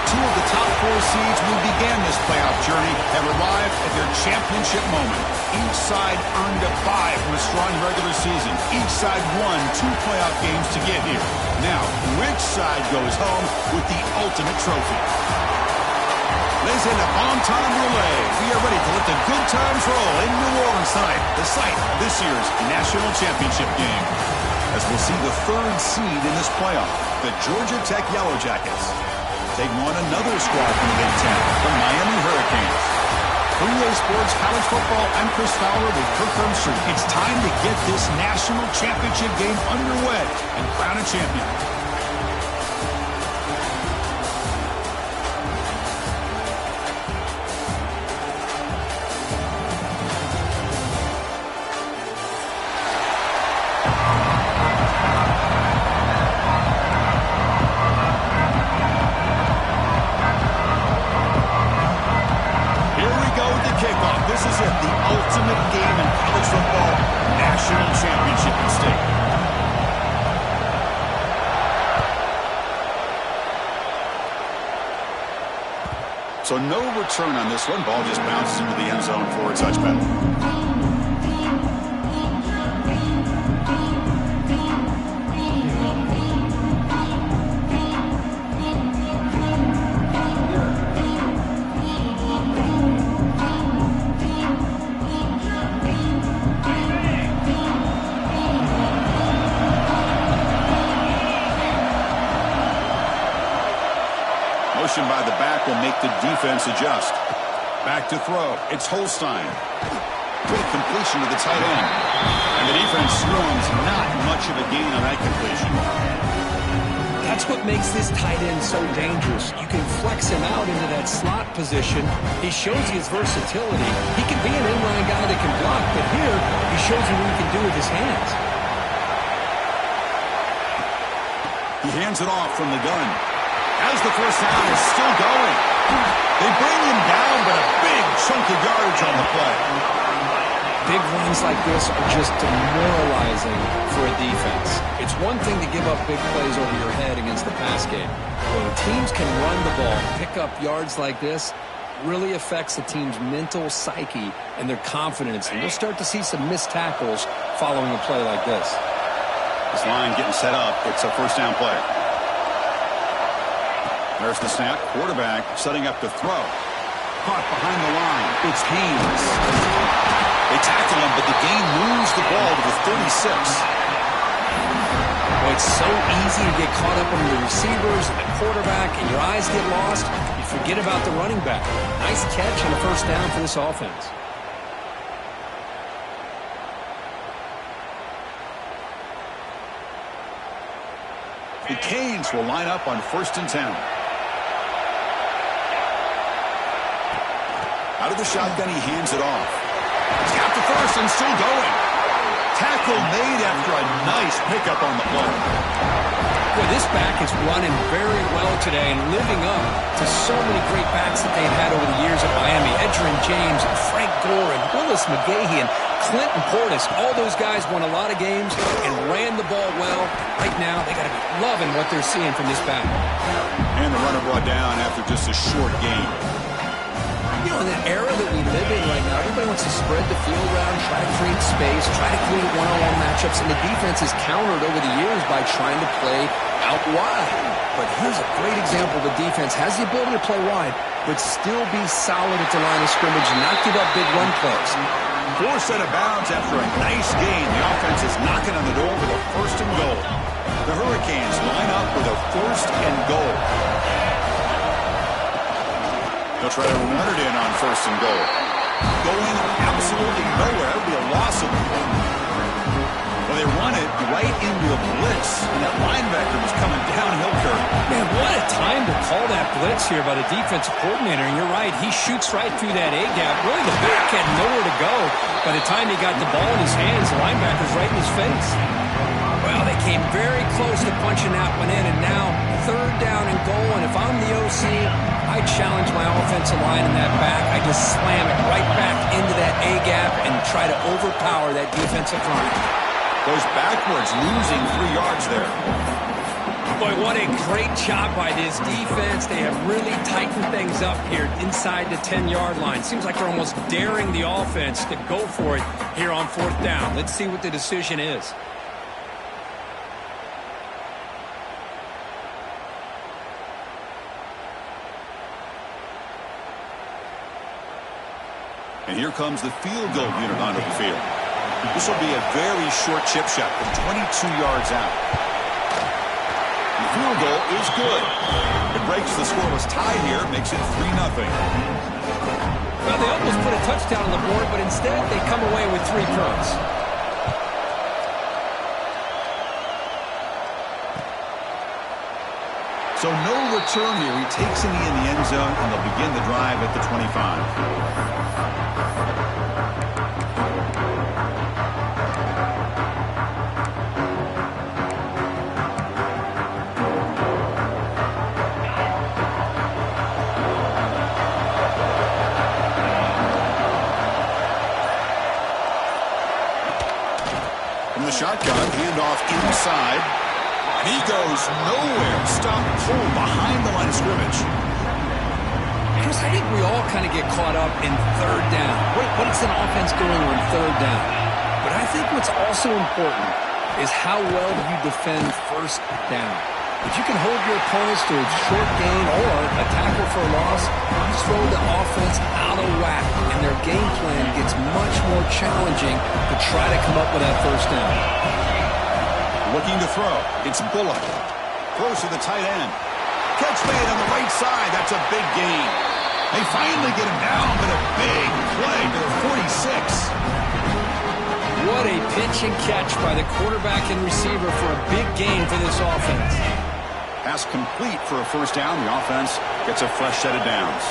Two of the top 4 seeds who began this playoff journey have arrived at their championship moment. Each side earned a bye from a strong regular season. Each side won 2 playoff games to get here. Now, which side goes home with the ultimate trophy? Ladies and gentlemen, bon time relay. We are ready to let the good times roll in New Orleans tonight, the site of this year's national championship game. As we'll see the 3rd seed in this playoff, the Georgia Tech Yellow Jackets taking on another squad from the Big Ten, the Miami Hurricanes. For EA Sports College Football, I'm Chris Fowler with Kirk Herbstreit. It's time to get this national championship game underway and crown a champion. This is it, the ultimate game in college football, national championship at stake. So no return on this one. Ball just bounces into the end zone for a touchback. By the back will make the defense adjust. Back to throw. It's Holstein. Good completion to the tight end. And the defense swarms. Not much of a gain on that completion. That's what makes this tight end so dangerous. You can flex him out into that slot position. He shows his versatility. He can be an inline guy that can block, but here he shows you what he can do with his hands. He hands it off from the gun. As the first down is still going. They bring him down, but a big chunk of yardage on the play. Big runs like this are just demoralizing for a defense. It's one thing to give up big plays over your head against the pass game. When teams can run the ball, pick up yards like this, really affects the team's mental psyche and their confidence. And you'll start to see some missed tackles following a play like this. This line getting set up. It's a first down play. There's the snap. Quarterback setting up to throw. Caught behind the line. It's Haynes. They tackle him, but the game moves the ball to the 36. Well, it's so easy to get caught up on the receivers and the quarterback, and your eyes get lost. You forget about the running back. Nice catch and a first down for this offense. The Canes will line up on 1st and 10. Out of the shotgun, he hands it off. He's got the first and still going. Tackle made after a nice pickup on the play. Boy, this back is running very well today and living up to so many great backs that they've had over the years at Miami. Edgerrin James, and Frank Gore, and Willis McGahee, and Clinton Portis. All those guys won a lot of games and ran the ball well. Right now, they got to be loving what they're seeing from this back. And the runner brought down after just a short gain. You know, in the era that we live in right now, everybody wants to spread the field around, try to create space, try to create one-on-one matchups, and the defense is countered over the years by trying to play out wide. But here's a great example. The defense has the ability to play wide, but still be solid at the line of scrimmage and not give up big run plays. Forced out of bounds after a nice gain. The offense is knocking on the door with a 1st and goal. The Hurricanes line up with a 1st and goal. They'll try to run it in on 1st and goal. Going absolutely nowhere. It'll be a loss of the ball. Well, they run it right into a blitz, and that linebacker was coming downhill curve. Man, what a time to call that blitz here by the defensive coordinator. And you're right, he shoots right through that A-gap. Really, the back had nowhere to go. By the time he got the ball in his hands, the linebacker's right in his face. Well, they came very close to punching that one in, and now 3rd down and goal. And if I'm the OC, I challenge my offensive line in that back. I just slam it right back into that A-gap and try to overpower that defensive line. Goes backwards, losing 3 yards there. Boy, what a great job by this defense. They have really tightened things up here inside the 10-yard line. Seems like they're almost daring the offense to go for it here on 4th down. Let's see what the decision is. And here comes the field goal unit onto the field. This will be a very short chip shot from 22 yards out. The field goal is good. It breaks the scoreless tie here, makes it 3-0. Well, they almost put a touchdown on the board, but instead they come away with 3 points. So no return here. He takes it in the end zone, and they'll begin the drive at the 25. The shotgun, handoff inside. He goes nowhere. Stop pull behind the line of scrimmage. Chris, I think we all kind of get caught up in 3rd down. What is an offense doing on 3rd down? But I think what's also important is how well do you defend 1st down. If you can hold your opponents to a short gain or a tackle for a loss, you throw the offense out of whack, and their game plan gets much more challenging to try to come up with that 1st down. Looking to throw. It's Bullock. Throws to the tight end. Catch made on the right side. That's a big gain. They finally get him down, but a big play to the 46. What a pitch and catch by the quarterback and receiver for a big gain for this offense. Pass complete for a 1st down. The offense gets a fresh set of downs.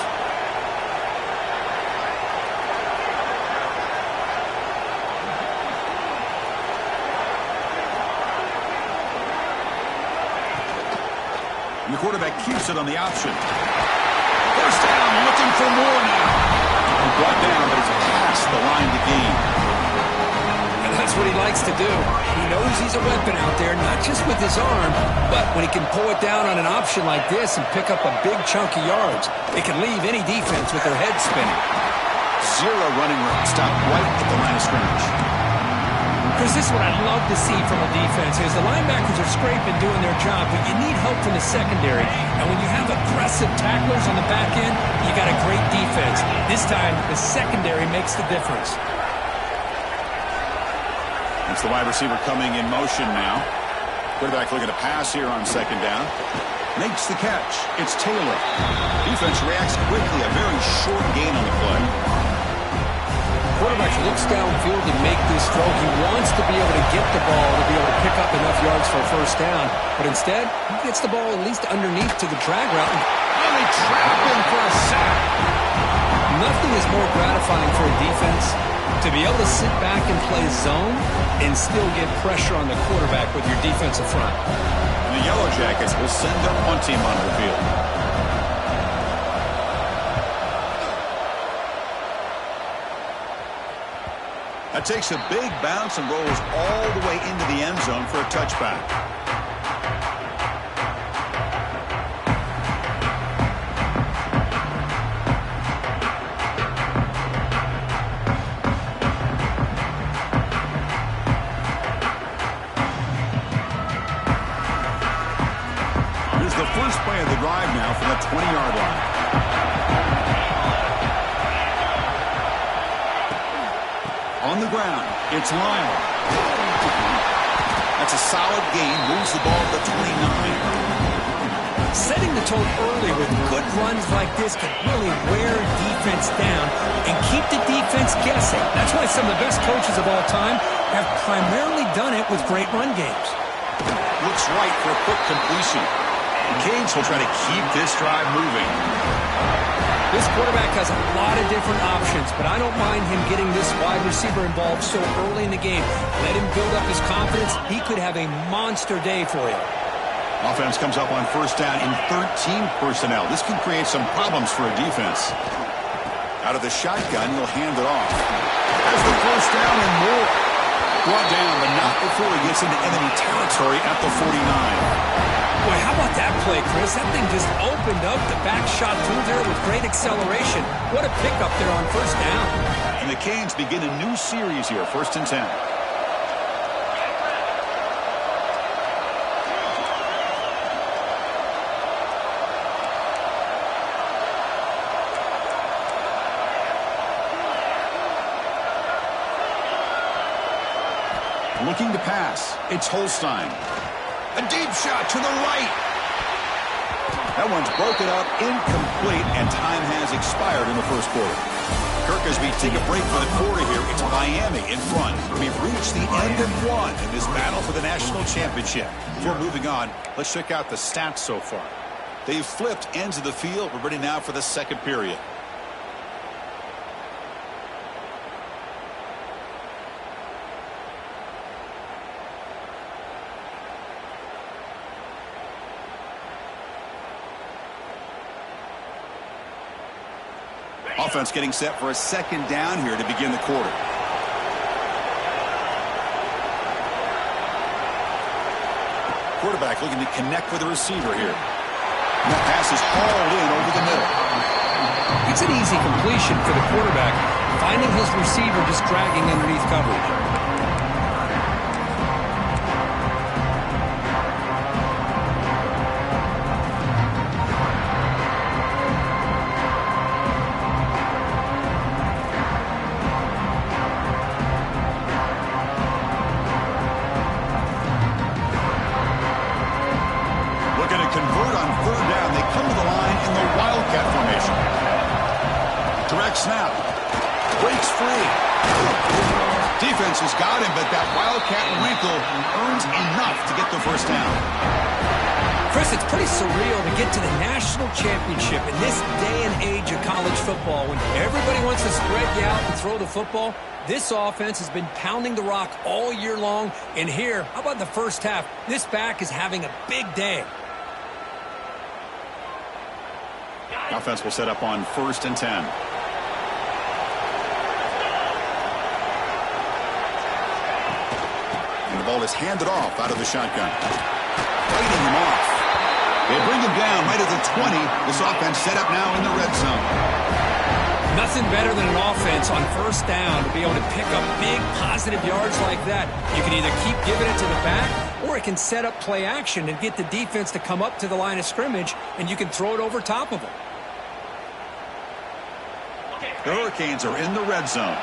And the quarterback keeps it on the option. 1st down, looking for more now. He brought down, but it's past the line to gain. And that's what he likes to do. He knows he's a weapon out there, not just with his arm, but when he can pull it down on an option like this and pick up a big chunk of yards, it can leave any defense with their head spinning. 0 running room. Stop right at the line of scrimmage. Because this is what I'd love to see from a defense is the linebackers are scraping doing their job, but you need help from the secondary. And when you have aggressive tacklers on the back end, you got a great defense. This time, the secondary makes the difference. It's the wide receiver coming in motion now. Quarterback looking to pass here on 2nd down. Makes the catch. It's Taylor. Defense reacts quickly. A very short gain on the play. Quarterback looks downfield to make this throw. He wants to be able to get the ball to be able to pick up enough yards for a 1st down. But instead, he gets the ball at least underneath to the drag route. And they trap him for a sack. Nothing is more gratifying for a defense to be able to sit back and play zone and still get pressure on the quarterback with your defensive front. And the Yellow Jackets will send their punt team onto the field. That takes a big bounce and rolls all the way into the end zone for a touchback. Here's the first play of the drive now from the 20-yard line. On the ground, it's Lyle. That's a solid gain, moves the ball to the 29. Setting the tone early with good runs like this can really wear defense down and keep the defense guessing. That's why some of the best coaches of all time have primarily done it with great run games. Looks right for a quick completion. Canes will try to keep this drive moving. This quarterback has a lot of different options, but I don't mind him getting this wide receiver involved so early in the game. Let him build up his confidence. He could have a monster day for you. Offense comes up on 1st down in 13 personnel. This can create some problems for a defense. Out of the shotgun, he'll hand it off. Has the 1st down and more. Brought down, but not before he gets into enemy territory at the 49. Boy, how about that play, Chris? That thing just opened up. The back shot through there with great acceleration. What a pickup there on first down. And the Canes begin a new series here, 1st and 10. Looking to pass. It's Holstein. A deep shot to the right. That one's broken up, incomplete, and time has expired in the first quarter. Kirk, as we take a break for the quarter here, it's Miami in front. We've reached the end of one in this battle for the national championship. Before moving on, let's check out the stats so far. They've flipped ends of the field. We're ready now for the second period. Offense getting set for a second down here to begin the quarter. Quarterback looking to connect with the receiver here. And that pass is hauled in over the middle. It's an easy completion for the quarterback, finding his receiver just dragging underneath coverage. Snap. Breaks free. Defense has got him, but that Wildcat wrinkle earns enough to get the first down. Chris, it's pretty surreal to get to the national championship in this day and age of college football when everybody wants to spread you out and throw the football. This offense has been pounding the rock all year long. And here, how about the first half? This back is having a big day. Offense will set up on 1st and 10. And the ball is handed off out of the shotgun. Fighting him off. They bring him down right at the 20. This offense set up now in the red zone. Nothing better than an offense on first down to be able to pick up big positive yards like that. You can either keep giving it to the back, or it can set up play action and get the defense to come up to the line of scrimmage, and you can throw it over top of them. The Hurricanes are in the red zone.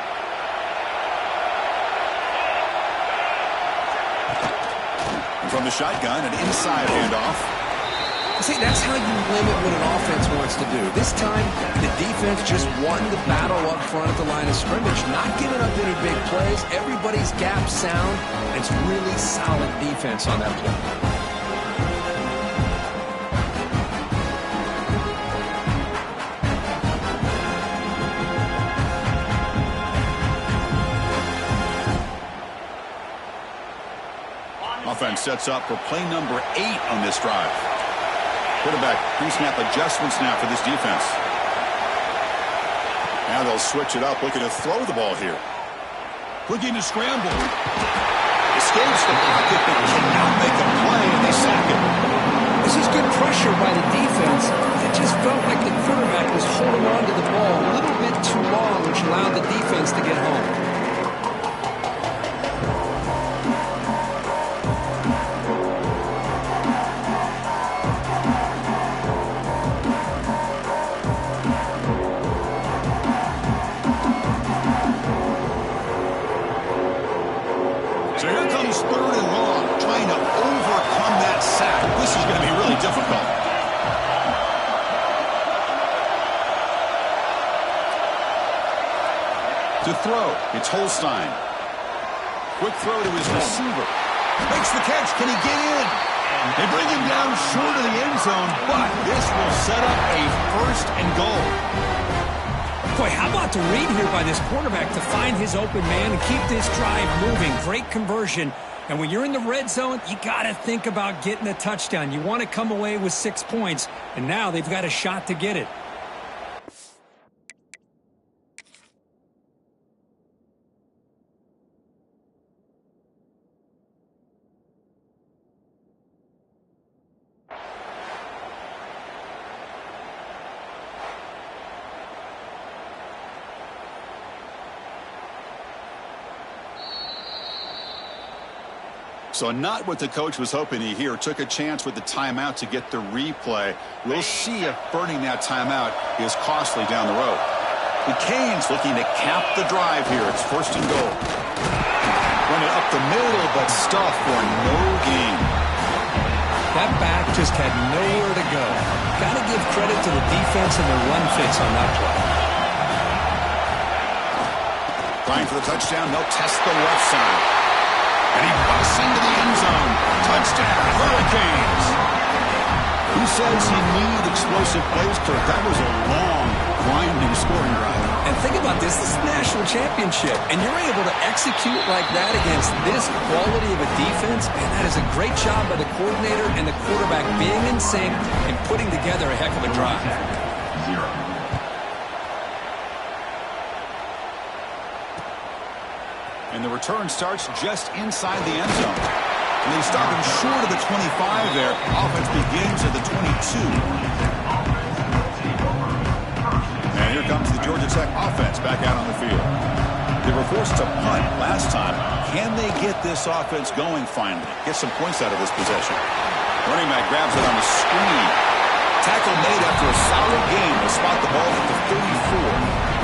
And from the shotgun, an inside handoff. See, that's how you limit what an offense wants to do. This time, the defense just won the battle up front at the line of scrimmage, not giving up any big plays. Everybody's gap sound, and it's really solid defense on that play. Offense sets up for play number 8 on this drive. Quarterback pre-snap adjustments now for this defense. Now they'll switch it up, looking to throw the ball here. Looking to scramble. Escapes the pocket, but cannot make a play, and they sack it. This is good pressure by the defense. It just felt like the quarterback was holding on to the ball a little bit too long, which allowed the defense to get home. So here comes 3rd and long, trying to overcome that sack. This is going to be really difficult. To throw, it's Holstein. Quick throw to his receiver. Makes the catch. Can he get in? They bring him down short of the end zone, but this will set up a 1st and goal. Boy, how about the read here by this quarterback to find his open man and keep this drive moving. Great conversion. And when you're in the red zone, you got to think about getting a touchdown. You want to come away with 6 points, and now they've got a shot to get it. So not what the coach was hoping to hear. Took a chance with the timeout to get the replay. We'll see if burning that timeout is costly down the road. The Canes looking to cap the drive here. It's first and goal. Running up the middle, but stuffed for no gain. That back just had nowhere to go. Got to give credit to the defense and their run fits on that play. Trying for the touchdown. They'll test the left side. And he busts into the end zone. Touchdown, Hurricanes. Who says he needed explosive plays, Kirk? That was a long, winding scoring drive. And think about this. This is the national championship. And you're able to execute like that against this quality of a defense. And that is a great job by the coordinator and the quarterback being in sync and putting together a heck of a drive. And the return starts just inside the end zone. And they stop him short of the 25 there. Offense begins at the 22. And here comes the Georgia Tech offense back out on the field. They were forced to punt last time. Can they get this offense going finally? Get some points out of this possession. Running back grabs it on the screen. Tackle made after a solid game to spot the ball at the 34.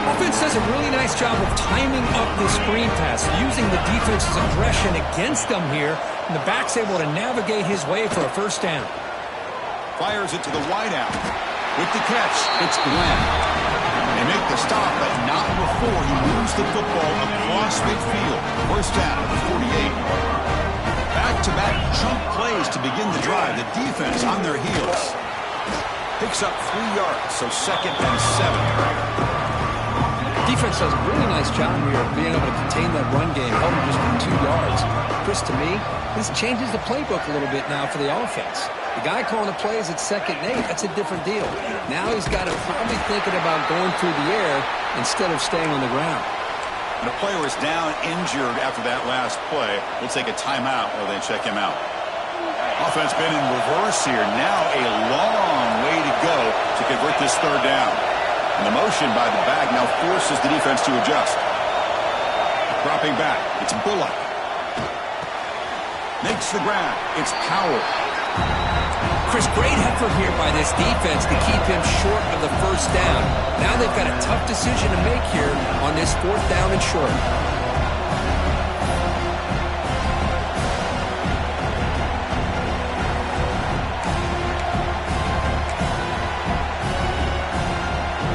Offense does a really nice job of timing up this screen pass, using the defense's aggression against them here, and the back's able to navigate his way for a first down. Fires it to the wideout. With the catch, it's Glenn. They make the stop, but not before he moves the football across midfield. First down at the 48. Back-to-back chunk plays to begin the drive. The defense on their heels. Picks up 3 yards, so second and 7. Defense does a really nice job here of being able to contain that run game, held him just for 2 yards. Chris, to me, this changes the playbook a little bit now for the offense. The guy calling the plays at 2nd and 8, that's a different deal. Now he's got to probably thinking about going through the air instead of staying on the ground. And the player is down injured after that last play. We'll take a timeout while they check him out. Offense been in reverse here. Now a long way to go to convert this third down. And the motion by the back now forces the defense to adjust. Dropping back. It's Bullock. Makes the grab. It's Powell. Chris, great effort here by this defense to keep him short of the first down. Now they've got a tough decision to make here on this 4th down and short.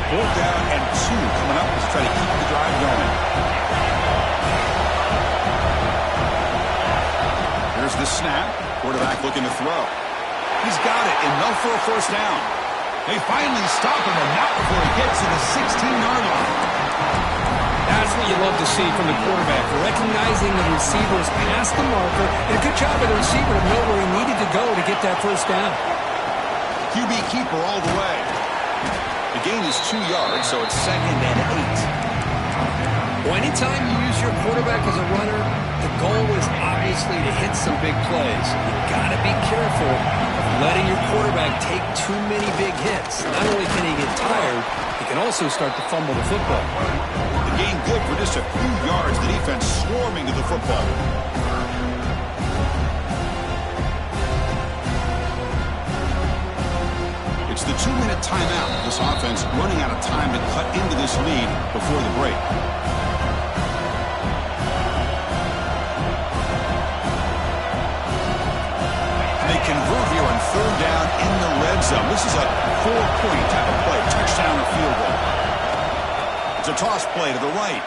Fourth down and 2 coming up to try to keep the drive going. Here's the snap. Quarterback looking to throw. He's got it, enough for a first down. They finally stop him, and not before he gets to the 16-yard line. That's what you love to see from the quarterback, recognizing the receivers past the marker, and a good job by the receiver to know where he needed to go to get that first down. QB keeper all the way. The gain is 2 yards, so it's 2nd and 8. Well, anytime you use your quarterback as a runner, the goal is obviously to hit some big plays. You've got to be careful of letting your quarterback take too many big hits. Not only can he get tired, he can also start to fumble the football. The gain good for just a few yards. The defense swarming to the football. It's the 2-minute timeout. This offense running out of time to cut into this lead before the break. They convert here on 3rd down in the red zone. This is a 4-point type of play. Touchdown or field goal. It's a toss play to the right.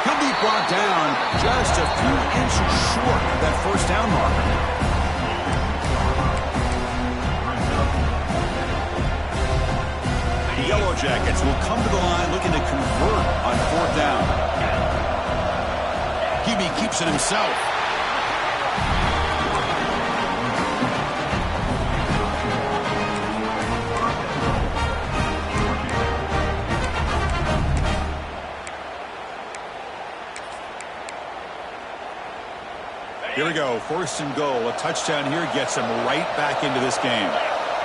He'll be brought down just a few inches short of that first down marker. The Yellow Jackets will come to the line looking to convert on 4th down. QB keeps it himself. Here we go, 1st and goal. A touchdown here gets him right back into this game.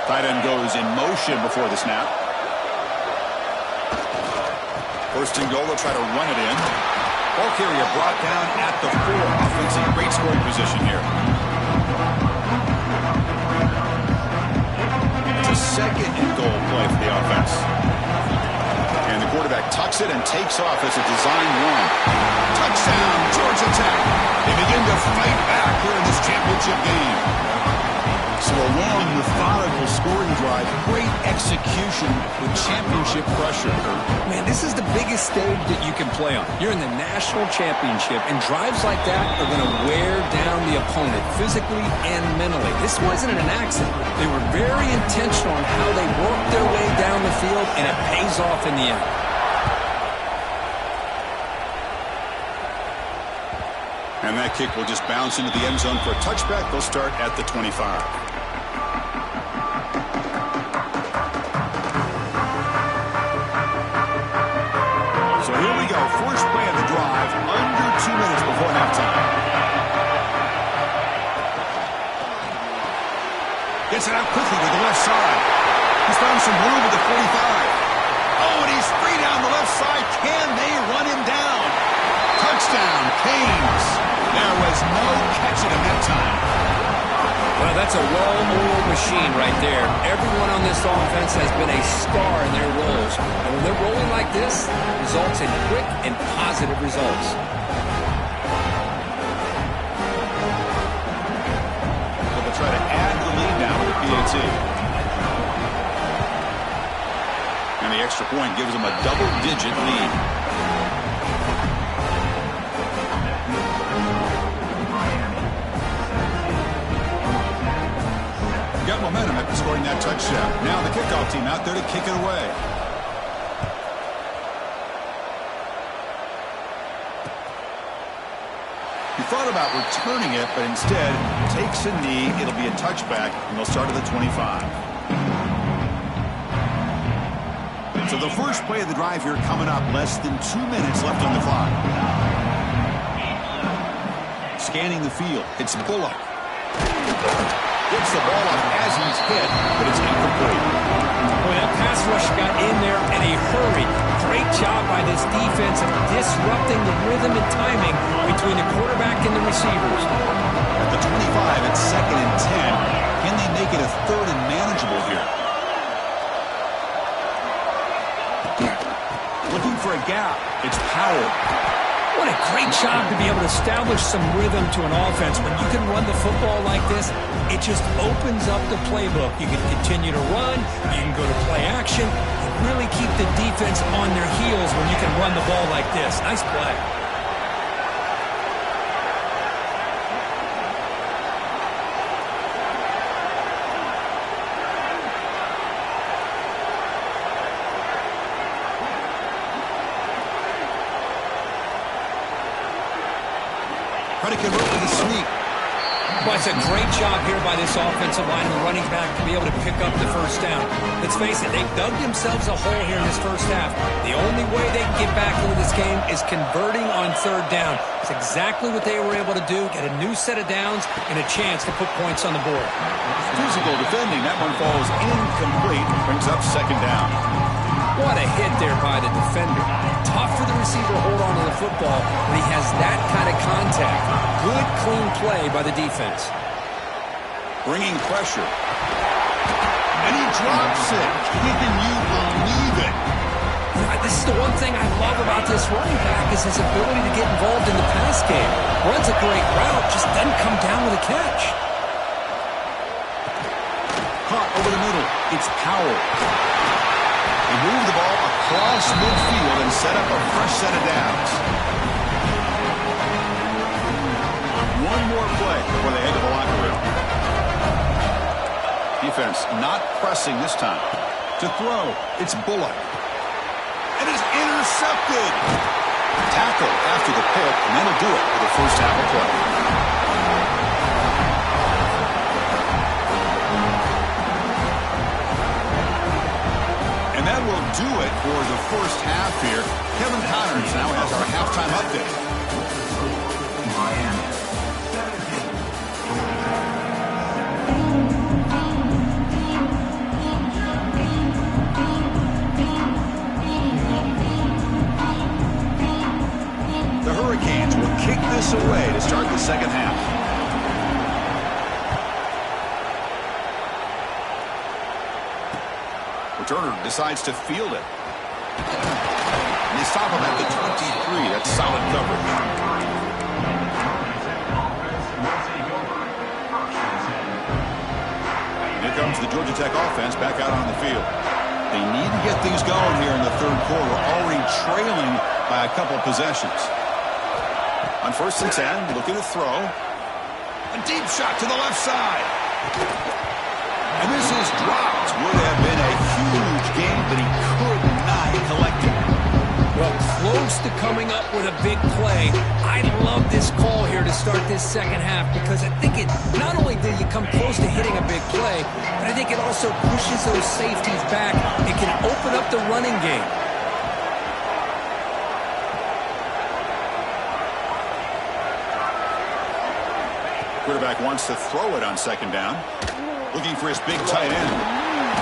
Tight end goes in motion before the snap. 1st and goal, they'll try to run it in. Ball carrier brought down at the 4. Offense in great scoring position here. It's a second and goal play for the offense. And the quarterback tucks it and takes off as a design run. Touchdown, Georgia Tech. They begin to fight back here in this championship game. So a long, methodical scoring drive. Great execution with championship pressure. Man, this is the biggest stage that you can play on. You're in the national championship, and drives like that are going to wear down the opponent physically and mentally. This wasn't an accident. They were very intentional on how they worked their way down the field, and it pays off in the end. And that kick will just bounce into the end zone for a touchback. They'll start at the 25. So here we go. First play of the drive, under 2 minutes before halftime. Gets it out quickly to the left side. He's found some room at the 45. Oh, and he's free down the left side. Can they run him down? Touchdown, Canes. There was no catching him that time. Well, that's a well-oiled machine right there. Everyone on this offense has been a star in their roles. And when they're rolling like this, it results in quick and positive results. So they'll try to add the lead now with the PAT. And the extra point gives them a double-digit lead. Got momentum after scoring that touchdown. Now the kickoff team out there to kick it away. He thought about returning it, but instead takes a knee. It'll be a touchback, and they'll start at the 25. So the first play of the drive here coming up. Less than 2 minutes left on the clock. Scanning the field. It's Bullock. Gets the ball up as he's hit, but it's incomplete. Boy, that pass rush got in there in a hurry. Great job by this defense of disrupting the rhythm and timing between the quarterback and the receivers. At the 25, it's 2nd and 10. Can they make it a 3rd and manageable here? Looking for a gap. It's Powell. What a great job to be able to establish some rhythm to an offense. When you can run the football like this, it just opens up the playbook. You can continue to run. You can go to play action. You really keep the defense on their heels when you can run the ball like this. Nice play. Predicate with a sneak. Well, it's a great job here by this offensive line and the running back to be able to pick up the first down. Let's face it, they've dug themselves a hole here in this first half. The only way they can get back into this game is converting on 3rd down. It's exactly what they were able to do, get a new set of downs and a chance to put points on the board. Physical defending. That one falls incomplete. Brings up 2nd down. What a hit there by the defender. Tough for the receiver to hold on to the football when he has that kind of contact. Good, clean play by the defense. Bringing pressure. And he drops it. Can you believe it? This is the one thing I love about this running back is his ability to get involved in the pass game. Runs a great route, just doesn't come down with a catch. Caught over the middle. It's Powell. He moved the ball across midfield and set up a fresh set of downs. One more play before they head to the locker room. Defense not pressing this time. To throw, it's Bullock. And it's intercepted. Tackle after the pick, and that'll do it for the first half of play. And that will do it for the first half here. Kevin Connors now has our halftime update. second half. Returner decides to field it. And they stop him at the 23. That's solid coverage. Here comes the Georgia Tech offense back out on the field. They need to get things going here in the third quarter, already trailing by a couple possessions. On 1st and 10, looking to throw. A deep shot to the left side. And this is dropped. Would have been a huge game, but he could not collect it. Well, close to coming up with a big play. I love this call here to start this second half because I think it not only did you come close to hitting a big play, but I think it also pushes those safeties back. It can open up the running game. Quarterback wants to throw it on 2nd down. Looking for his big tight end.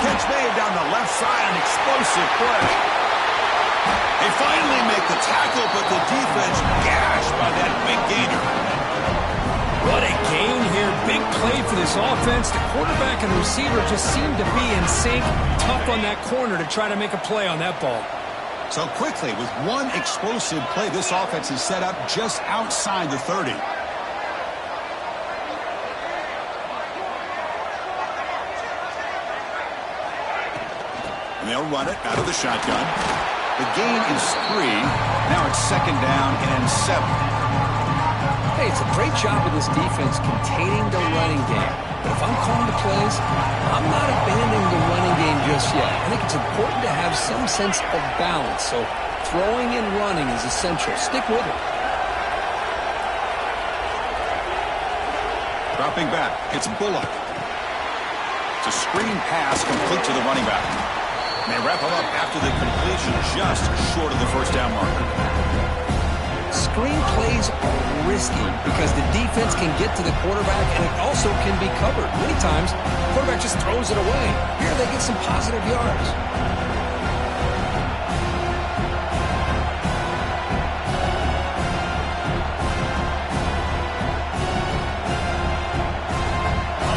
Catch made down the left side, an explosive play. They finally make the tackle, but the defense gashed by that big gainer. What a gain here. Big play for this offense. The quarterback and receiver just seem to be in sync. Tough on that corner to try to make a play on that ball. So quickly, with one explosive play, this offense is set up just outside the 30. And they'll run it out of the shotgun. The gain is 3. Now it's 2nd down and 7. Hey, it's a great job of this defense containing the running game. But if I'm calling the plays, I'm not abandoning the running game just yet. I think it's important to have some sense of balance. So throwing and running is essential. Stick with it. Dropping back, it's Bullock. It's a screen pass complete to the running back. And they wrap him up after the completion, just short of the 1st down marker. Screen plays are risky because the defense can get to the quarterback and it also can be covered. Many times, the quarterback just throws it away. Here they get some positive yards.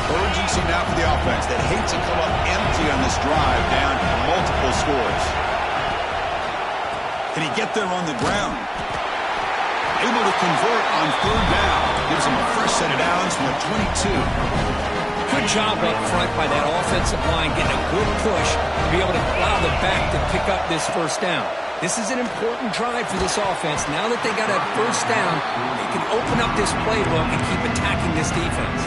Urgency now for the offense that hates to come up empty on this drive, down multiple scores. Can he get there on the ground? Able to convert on 3rd down. Gives him a fresh set of downs from the 22. Good job up front by that offensive line, getting a good push to be able to allow the back to pick up this 1st down. This is an important drive for this offense. Now that they got a 1st down, they can open up this playbook and keep attacking this defense.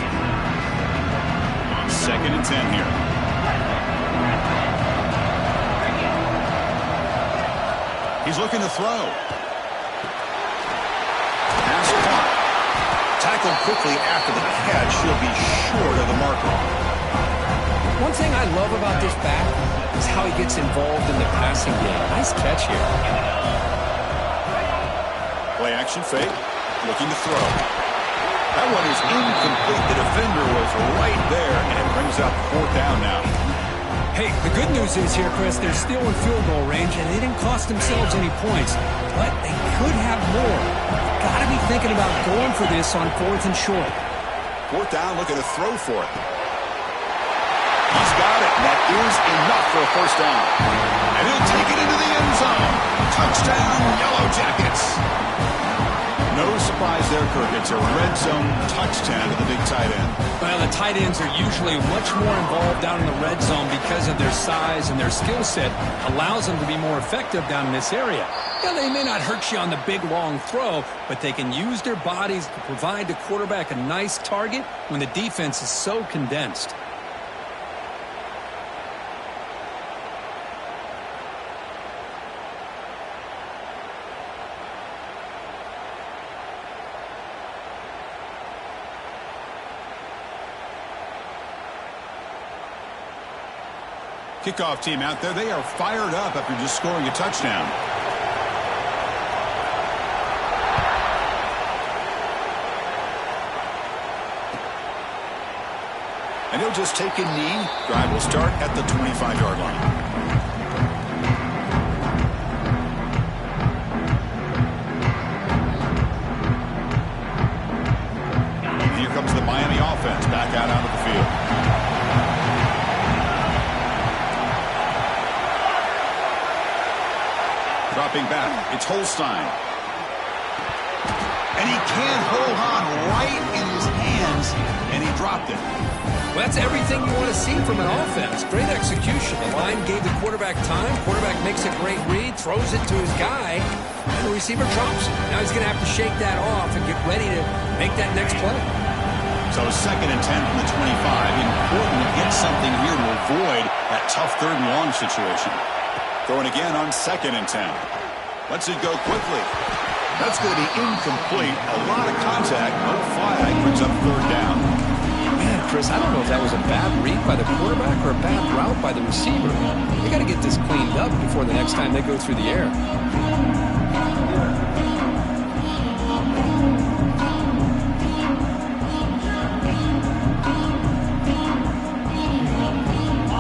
2nd and 10 here. He's looking to throw. Pass caught. Tackled quickly after the catch. He'll be short of the marker. One thing I love about this back is how he gets involved in the passing game. Nice catch here. Play action fake. Looking to throw. That one is incomplete. The defender was right there, and it brings up 4th down now. Hey, the good news is here, Chris, they're still in field goal range, and they didn't cost themselves any points. But they could have more. Got to be thinking about going for this on 4th and short. 4th down, looking to throw for it. He's got it, and that is enough for a 1st down. And he'll take it into the end zone. Touchdown, Yellow Jackets. No surprise there, Kirk. It's a red zone touchdown to the big tight end. Well, the tight ends are usually much more involved down in the red zone because of their size and their skill set allows them to be more effective down in this area. Now, they may not hurt you on the big, long throw, but they can use their bodies to provide the quarterback a nice target when the defense is so condensed. Kickoff team out there, they are fired up after just scoring a touchdown. And he'll just take a knee. Drive will start at the 25-yard line. comes the Miami offense back out onto the field. Dropping back, it's Holstein. And he can't hold on right in his hands, and he dropped it. Well, that's everything you want to see from an offense. Great execution. The line gave the quarterback time. Quarterback makes a great read, throws it to his guy, and the receiver drops it. Now he's going to have to shake that off and get ready to make that next play. So 2nd and 10 from the 25. Important to get something here to avoid that tough 3rd and long situation. Throwing again on 2nd and 10. Lets it go quickly. That's going to be incomplete. A lot of contact. No flag. Brings up 3rd down. Man, Chris, I don't know if that was a bad read by the quarterback or a bad route by the receiver. They got to get this cleaned up before the next time they go through the air.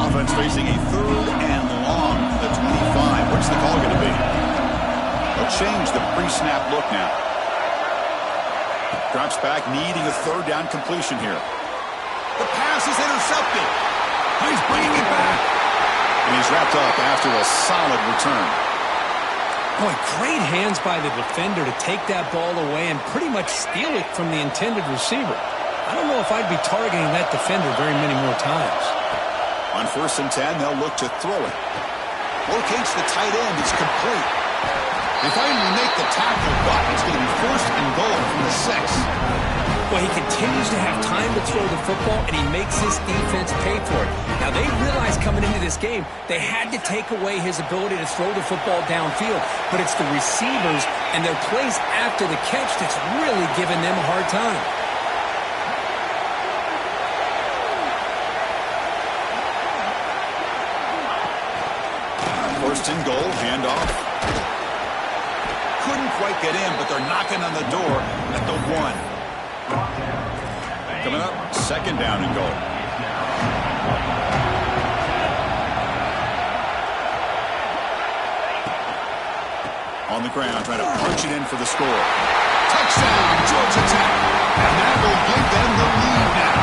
Offense facing a 3rd and long. The 25. What's the call going to be? They'll change the pre-snap look now. Drops back, needing a 3rd down completion here. The pass is intercepted. He's bringing it back. And he's wrapped up after a solid return. Boy, great hands by the defender to take that ball away and pretty much steal it from the intended receiver. I don't know if I'd be targeting that defender very many more times. On 1st and 10, they'll look to throw it. Locates the tight end. It's complete. They finally make the tackle, but it's going to be 1st and goal from the 6. Well, he continues to have time to throw the football, and he makes his defense pay for it. Now, they realized coming into this game, they had to take away his ability to throw the football downfield, but it's the receivers and their plays after the catch that's really giving them a hard time. 1st and goal, handoff. Couldn't quite get in, but they're knocking on the door at the 1. Coming up, 2nd down and goal. On the ground, trying to punch it in for the score. Touchdown, Georgia Tech. And that will give them the lead now.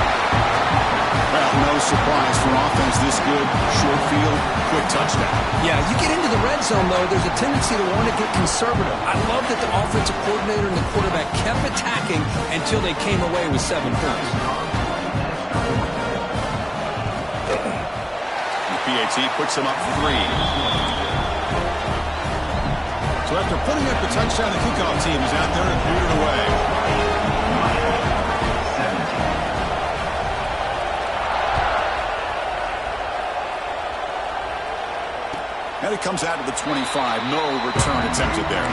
Well, no surprise for offense this good. Short field, quick touchdown. Yeah, you get into the red zone, though, there's a tendency to want to get conservative. I love that the offensive coordinator and the quarterback kept attacking until they came away with 7 points. The PAT puts them up 3. So after putting up the touchdown, the kickoff team is out there and booted away. And it comes out of the 25. No return attempted there.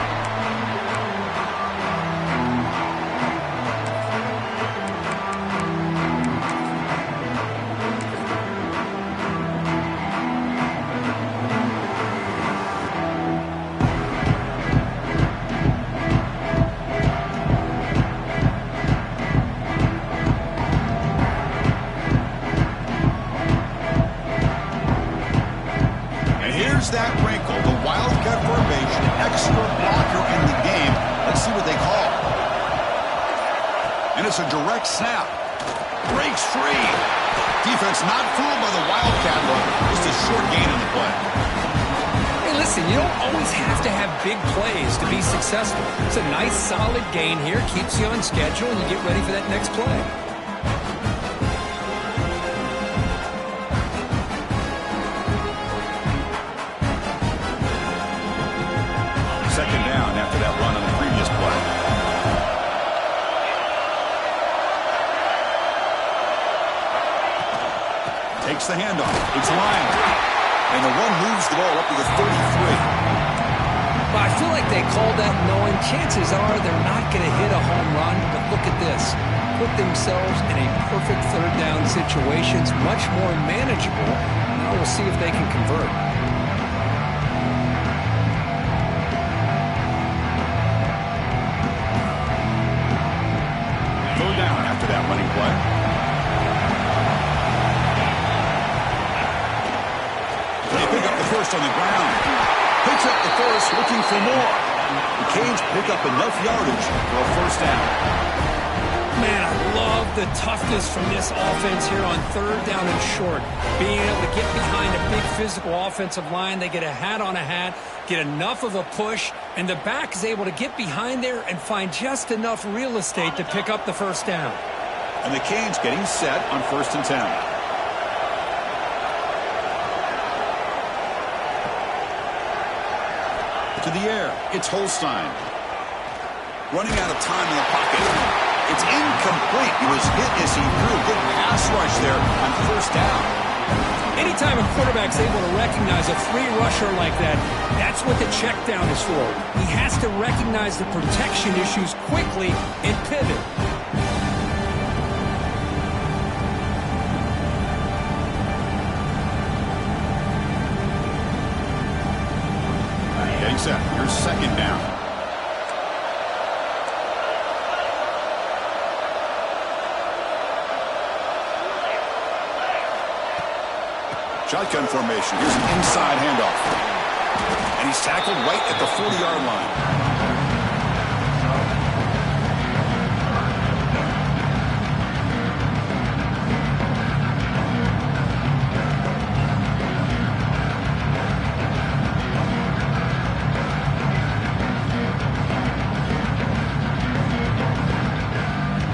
That wrinkle, the wildcat formation, extra blocker in the game. Let's see what they call. And it's a direct snap. Breaks free. Defense not fooled by the wildcat look. Just a short gain in the play. Hey, listen, you don't always have to have big plays to be successful. It's a nice, solid gain here. Keeps you on schedule, and you get ready for that next play. Second down after that run on the previous play. Takes the handoff. It's lined. And the run moves the ball up to the 33. Well, I feel like they called that knowing chances are they're not going to hit a home run, but look at this. Put themselves in a perfect 3rd down situation. It's much more manageable. Now we'll see if they can convert. Down after that running play. They pick up the 1st on the ground. Picks up the 1st, looking for more. The Canes pick up enough yardage for a 1st down. Man, I love love the toughness from this offense here on third down and short. Being able to get behind a big physical offensive line. They get a hat on a hat, get enough of a push, and the back is able to get behind there and find just enough real estate to pick up the first down. And the Canes getting set on 1st and 10. To the air, it's Holstein. Running out of time in the pocket. It's incomplete. He was hit as he threw. Good pass rush there on 1st down. Anytime a quarterback's able to recognize a free rusher like that, that's what the check down is for. He has to recognize the protection issues quickly and pivot. Getting set. Here's 2nd down. Shotgun formation. Here's an inside handoff. And he's tackled right at the 40-yard line.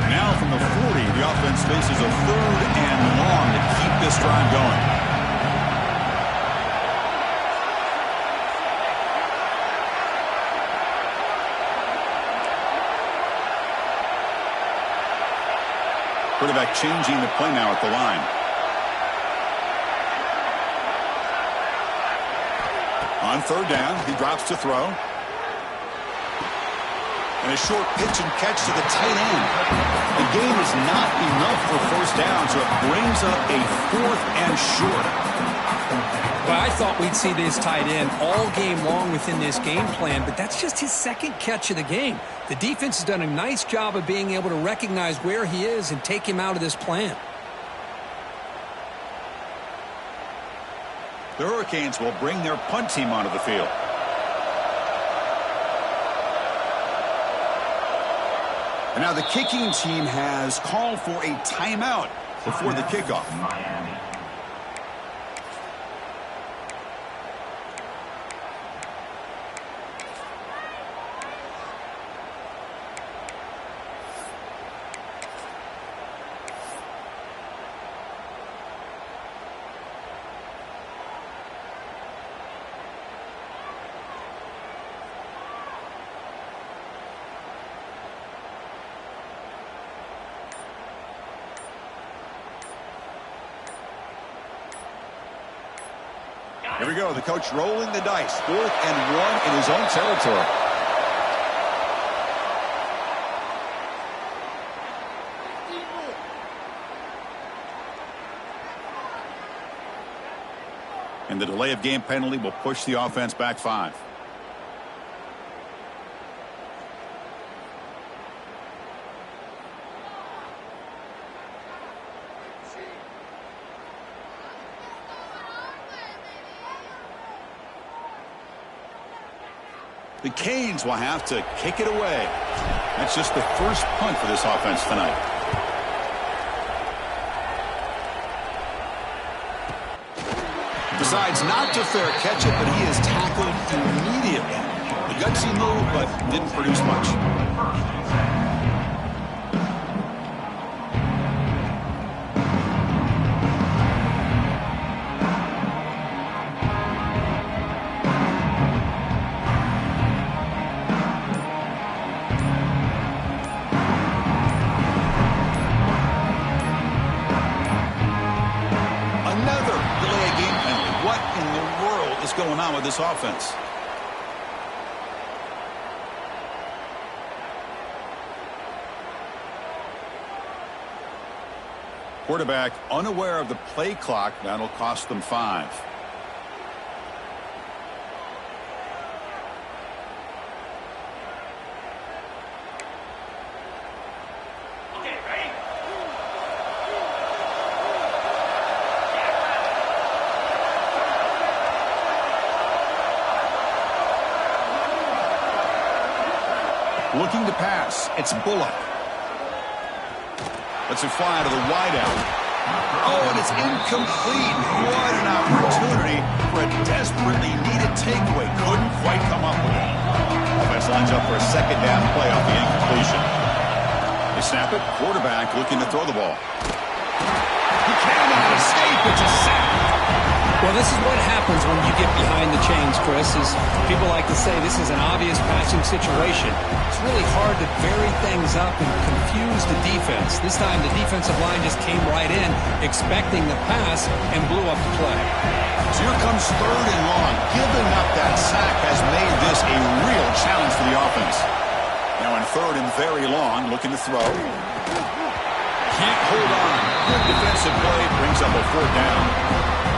Now from the 40, the offense faces a 3rd and long to keep this drive going. Quarterback changing the play now at the line. On 3rd down, he drops to throw. And a short pitch and catch to the tight end. The game is not enough for 1st down, so it brings up a 4th and short. Well, I thought we'd see this tight end all game long within this game plan, but that's just his 2nd catch of the game. The defense has done a nice job of being able to recognize where he is and take him out of this plan. The Hurricanes will bring their punt team onto the field. And now the kicking team has called for a timeout before the kickoff. Here we go. The coach rolling the dice. 4th and 1 in his own territory. And the delay of game penalty will push the offense back 5. The Canes will have to kick it away. That's just the first punt for this offense tonight. Decides not to fair catch it, but he is tackled immediately. The gutsy move, but didn't produce much. Going on with this offense. Quarterback unaware of the play clock. That'll cost them 5. Looking to pass. It's Bullock. Let's it fly to the wideout. Oh, and it's incomplete. What an opportunity for a desperately needed takeaway. Couldn't quite come up with it. Offense lines up for a second down play off the incompletion. They snap it. Quarterback looking to throw the ball. He cannot escape. It's a sack. Well, this is what happens when you get behind the chains, Chris, is people like to say this is an obvious passing situation. It's really hard to vary things up and confuse the defense. This time the defensive line just came right in, expecting the pass, and blew up the play. So here comes third and long. Giving up that sack has made this a real challenge for the offense. Now in third and very long, looking to throw. Can't hold on. Good defensive play, brings up a fourth down.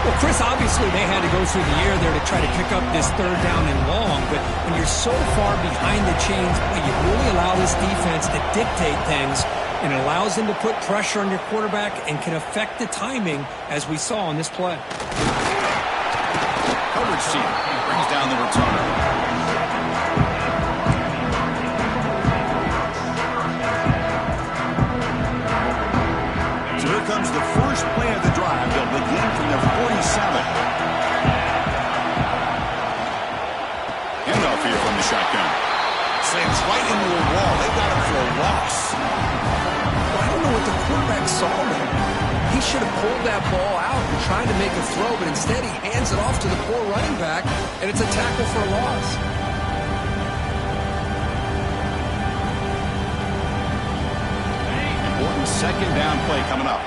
Well, Chris, obviously they had to go through the air there to try to pick up this third down and long, but when you're so far behind the chains, you really allow this defense to dictate things, and it allows them to put pressure on your quarterback and can affect the timing, as we saw on this play. Coverage team brings down the returner. So here comes the first play of the drive. They'll begin from their 47. Handoff here from the shotgun. Slams right into a wall. They got him for a loss. Well, I don't know what the quarterback saw there. He should have pulled that ball out and tried to make a throw, but instead he hands it off to the poor running back, and it's a tackle for a loss. Important second down play coming up.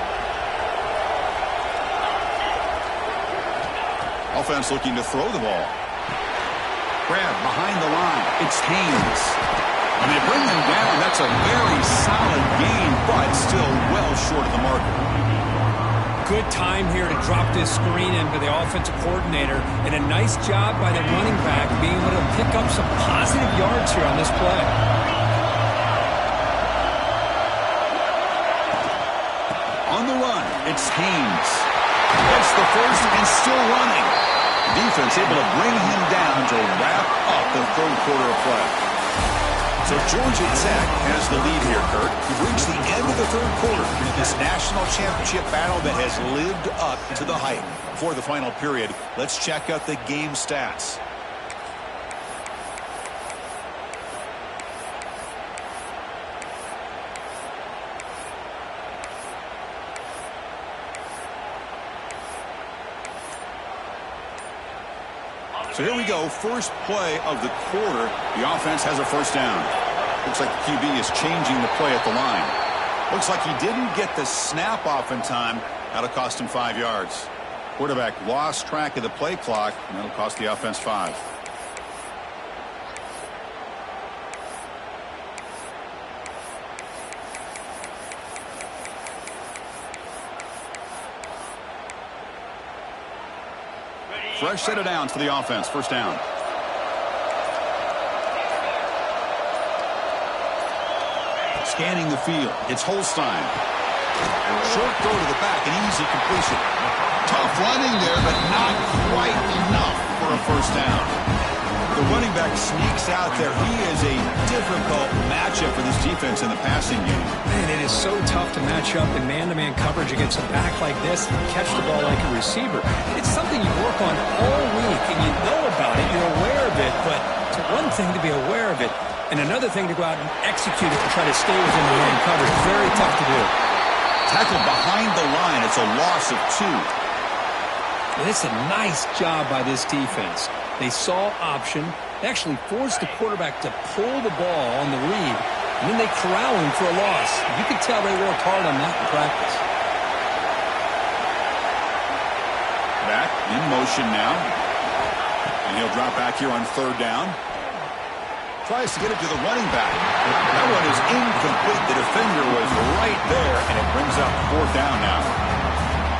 Offense looking to throw the ball. Grab behind the line. It's Haynes. And they bring him down. That's a very solid gain, but still well short of the marker. Good time here to drop this screen into the offensive coordinator, and a nice job by the running back being able to pick up some positive yards here on this play. On the run, it's Haynes. Gets the first and still running. Defense able to bring him down to wrap up the third quarter of play. So Georgia Tech has the lead here, Kurt. We've reached the end of the third quarter in this national championship battle that has lived up to the hype. For the final period, let's check out the game stats. So here we go, first play of the quarter. The offense has a first down. Looks like the QB is changing the play at the line. Looks like he didn't get the snap off in time. That'll cost him 5 yards. Quarterback lost track of the play clock, and that'll cost the offense 5. Fresh set of downs for the offense. First down. Scanning the field. It's Holstein. Short throw to the back. An easy completion. Tough running there, but not quite enough for a first down. The running back sneaks out there. He is a difficult matchup for this defense in the passing game. Man, it is so tough to match up in man-to-man coverage against a back like this and catch the ball like a receiver. It's something you work on all week, and you know about it. You're aware of it, but it's one thing to be aware of it, and another thing to go out and execute it and try to stay within the man coverage. Very tough to do. Tackled behind the line. It's a loss of 2. And it's a nice job by this defense. They saw option. They actually forced the quarterback to pull the ball on the read, and then they corral him for a loss. You could tell they worked hard on that in practice. Back in motion now. And he'll drop back here on third down. Tries to get it to the running back. That one is incomplete. The defender was right there, and it brings up fourth down now.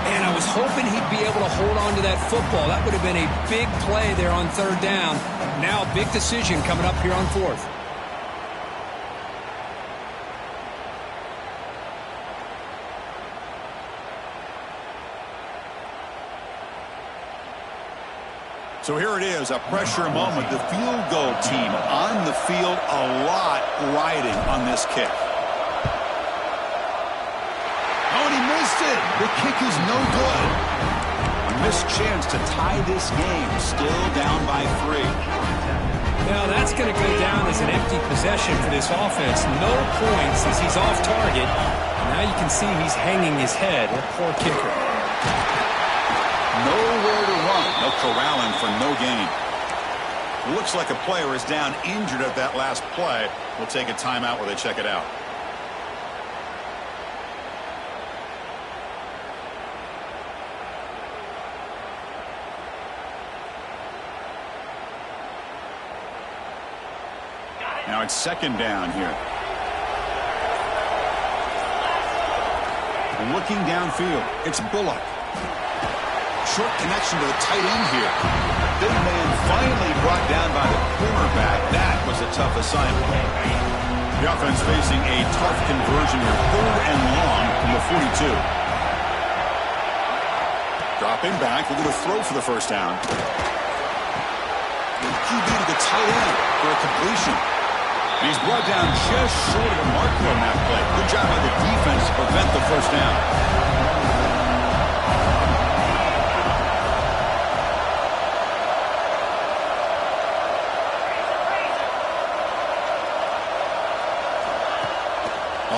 And I was hoping he'd be able to hold on to that football. That would have been a big play there on third down. Now a big decision coming up here on fourth. So here it is, a pressure moment. The field goal team on the field, a lot riding on this kick. The kick is no good. A missed chance to tie this game. Still down by 3. Now that's going to go down as an empty possession for this offense. No points as he's off target. Now you can see he's hanging his head. A poor kicker. Nowhere to run. No corralling for no gain. Looks like a player is down injured at that last play. We'll take a timeout where they check it out. Now it's second down here. Looking downfield, it's Bullock. Short connection to the tight end here. Big man finally brought down by the cornerback. That was a tough assignment. The offense facing a tough conversion here. 3rd and long from the 42. Dropping back, we're going to throw for the first down. QB to the tight end for a completion. He's brought down just short of the marker on that play. Good job by the defense to prevent the first down.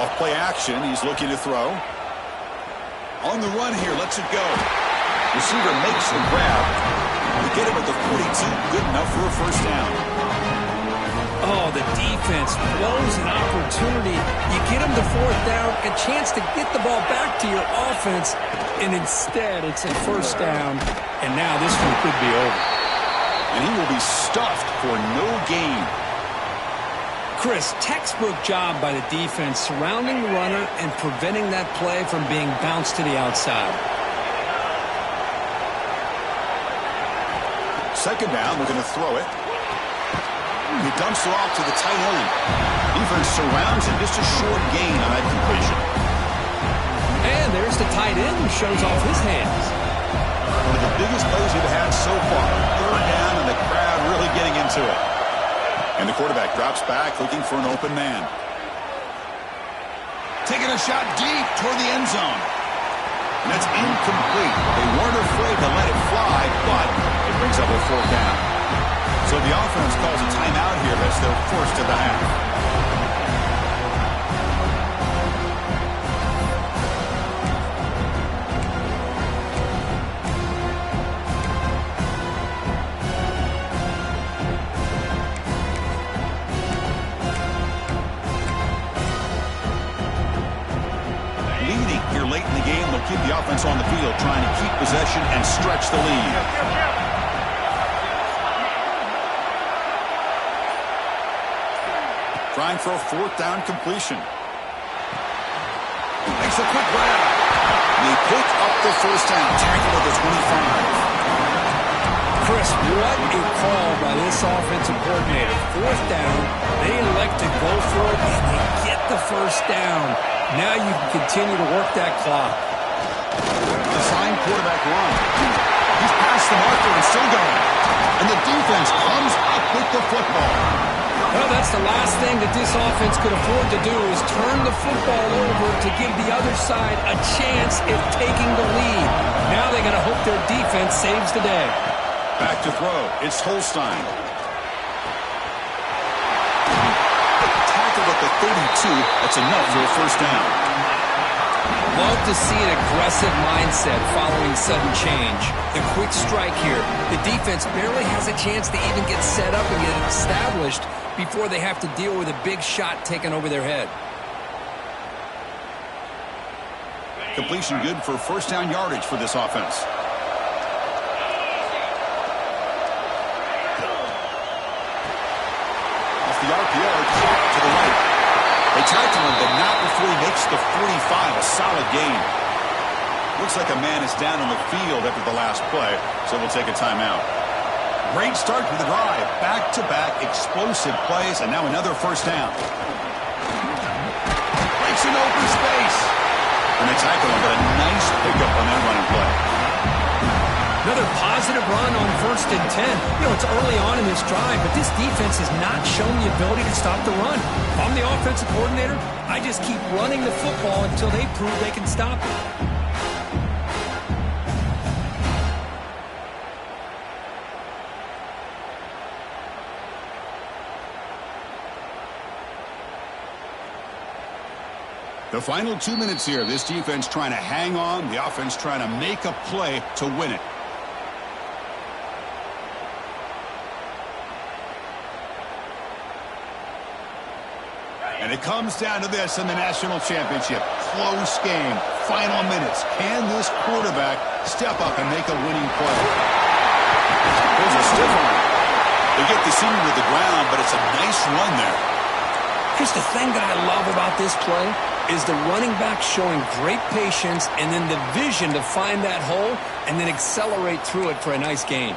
Off play action, he's looking to throw. On the run here, lets it go. Receiver makes the grab. To get him at the 42, good enough for a first down. Oh, the defense blows an opportunity. You get him to 4th down, a chance to get the ball back to your offense, and instead it's a first down, and now this one could be over. And he will be stuffed for no gain. Chris, textbook job by the defense surrounding the runner and preventing that play from being bounced to the outside. Second down, we're going to throw it. He dumps it off to the tight end. Defense surrounds him, just a short gain on that completion. And there's the tight end who shows off his hands. One of the biggest plays we've had so far. 3rd down and the crowd really getting into it. And the quarterback drops back looking for an open man. Taking a shot deep toward the end zone. And that's incomplete. They weren't afraid to let it fly, but it brings up a 4th down. So the offense calls a timeout here as they're forced to the half. Leading here late in the game, they'll keep the offense on the field, trying to keep possession and stretch the lead. Trying for a 4th down completion. Makes a quick grab. They pick up the first down. Tackle at the 25. Chris, what a call by this offensive coordinator. 4th down, they elect to go for it, and they get the first down. Now you can continue to work that clock. Design quarterback run. He's past the marker and still going. And the defense comes up with the football. Well, that's the last thing that this offense could afford to do is turn the football over to give the other side a chance at taking the lead. Now they got to hope their defense saves the day. Back to throw. It's Holstein. Tackled at the 32. That's enough for a first down. Love to see an aggressive mindset following sudden change. The quick strike here. The defense barely has a chance to even get set up and get established before they have to deal with a big shot taken over their head. Completion good for first down yardage for this offense. Off the RPO, to the right. They tackle him, but not before he makes the 45. A solid gain. Looks like a man is down on the field after the last play, so we'll take a timeout. Great start to the drive. Back-to-back explosive plays, and now another first down. Breaks in open space. And they tackle him, but a nice pickup on that running play. Another positive run on 1st and 10. You know, it's early on in this drive, but this defense has not shown the ability to stop the run. If I'm the offensive coordinator, I just keep running the football until they prove they can stop it. The final 2 minutes here. This defense trying to hang on. The offense trying to make a play to win it. And it comes down to this in the national championship. Close game. Final minutes. Can this quarterback step up and make a winning play? There's a stiff arm. They get the senior to the ground, but it's a nice run there. Here's the thing that I love about this play is the running back showing great patience and then the vision to find that hole and then accelerate through it for a nice gain.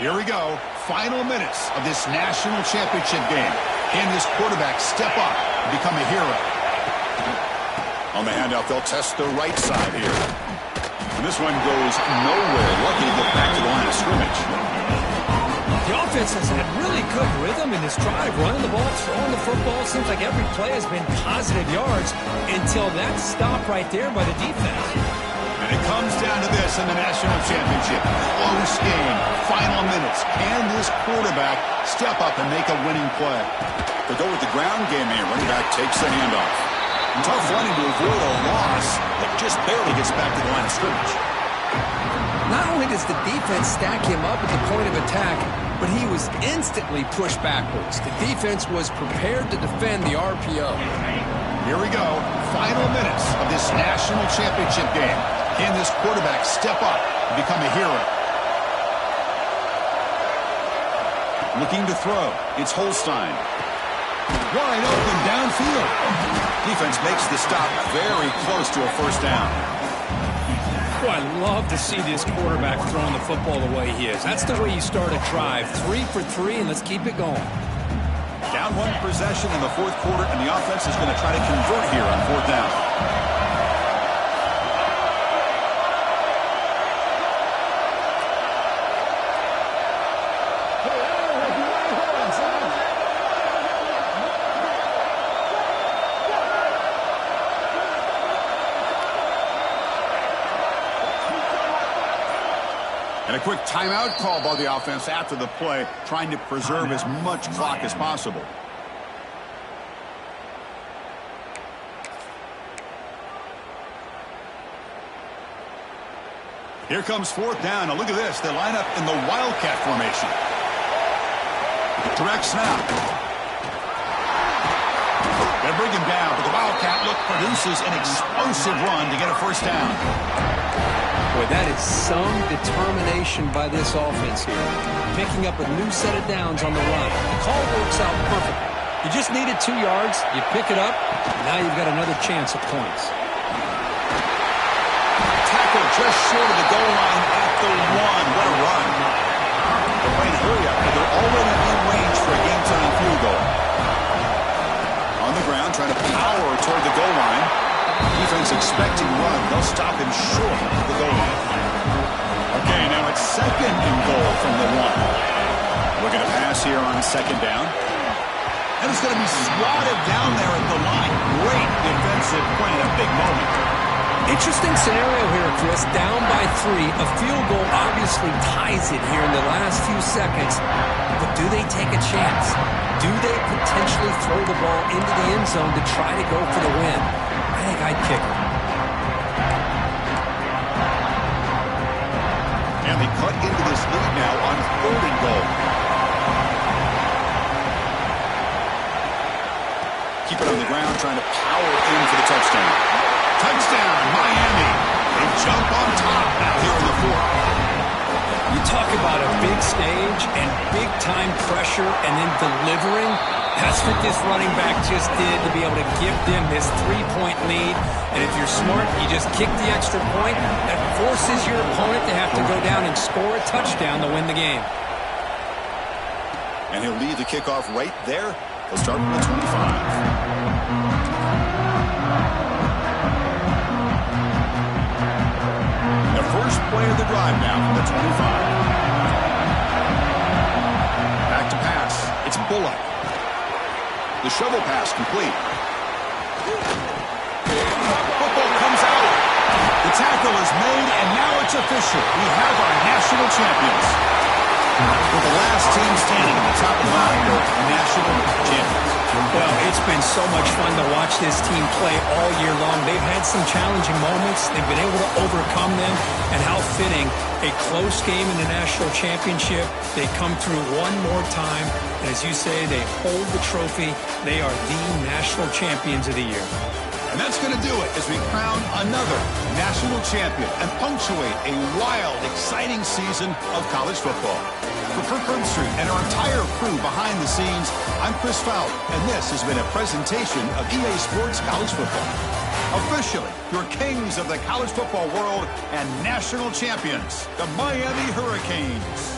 Here we go. Final minutes of this national championship game. Can this quarterback step up and become a hero? On the handoff, they'll test the right side here. And this one goes nowhere. Lucky to get back to the line of scrimmage. The offense has had really good rhythm in this drive, running the ball, throwing the football. Seems like every play has been positive yards until that stop right there by the defense. And it comes down to this in the national championship. Close game. Final minutes. Can this quarterback step up and make a winning play? They go with the ground game here. Running back takes the handoff. Tough running to avoid a loss, but just barely gets back to the line of scrimmage. Not only does the defense stack him up at the point of attack, but he was instantly pushed backwards. The defense was prepared to defend the RPO. Here we go. Final minutes of this national championship game. Can this quarterback step up and become a hero? Looking to throw. It's Holstein. Wide open downfield. Defense makes the stop very close to a first down. Boy, I love to see this quarterback throwing the football the way he is. That's the way you start a drive. 3 for 3, and let's keep it going. Down one possession in the fourth quarter, and the offense is going to try to convert here on fourth down. And a quick timeout call by the offense after the play, trying to preserve as much clock as possible. Here comes fourth down. Now look at this. They line up in the Wildcat formation. Direct snap. They bring him down, but the Wildcat look produces an explosive run to get a first down. Boy, that is some determination by this offense here. Picking up a new set of downs on the run. The call works out perfect. You just needed 2 yards. You pick it up. Now you've got another chance at points. Tackle just short of the goal line at the 1. What a run. They're playing hurry up, but they're already in range for a game-time field goal. On the ground, trying to power toward the goal line. Defense expecting run. They'll stop him short of the goal line. Okay, now it's second and goal from the 1. We're going to pass here on second down. And it's going to be swatted down there at the line. Great defensive play in a big moment. Interesting scenario here, Chris. Down by 3. A field goal obviously ties it here in the last few seconds. But do they take a chance? Do they potentially throw the ball into the end zone to try to go for the win? I think I'd kick it. And they cut into this lead now on third and goal. Keep it on the ground, trying to power in for the touchdown. Touchdown, Miami. They jump on top now here in the fourth. You talk about a big stage and big-time pressure and then delivering. That's what this running back just did to be able to give them this 3-point lead. And if you're smart, you just kick the extra point. That forces your opponent to have to go down and score a touchdown to win the game. And he'll lead the kickoff right there. He'll start from the 25. The first play of the drive now from the 25. Back to pass. It's Bullock. The shovel pass complete. Football comes out. The tackle is made, and now it's official. We have our national champions. with the last team standing at the top of the mountain, the national champions. Well, it's been so much fun to watch this team play all year long. They've had some challenging moments. They've been able to overcome them. And how fitting, a close game in the national championship. They come through one more time. And as you say, they hold the trophy. They are the national champions of the year. And that's going to do it as we crown another national champion and punctuate a wild, exciting season of college football. For Kirk Herbstreit and our entire crew behind the scenes, I'm Chris Fowler, and this has been a presentation of EA Sports College Football. Officially, your kings of the college football world and national champions, the Miami Hurricanes.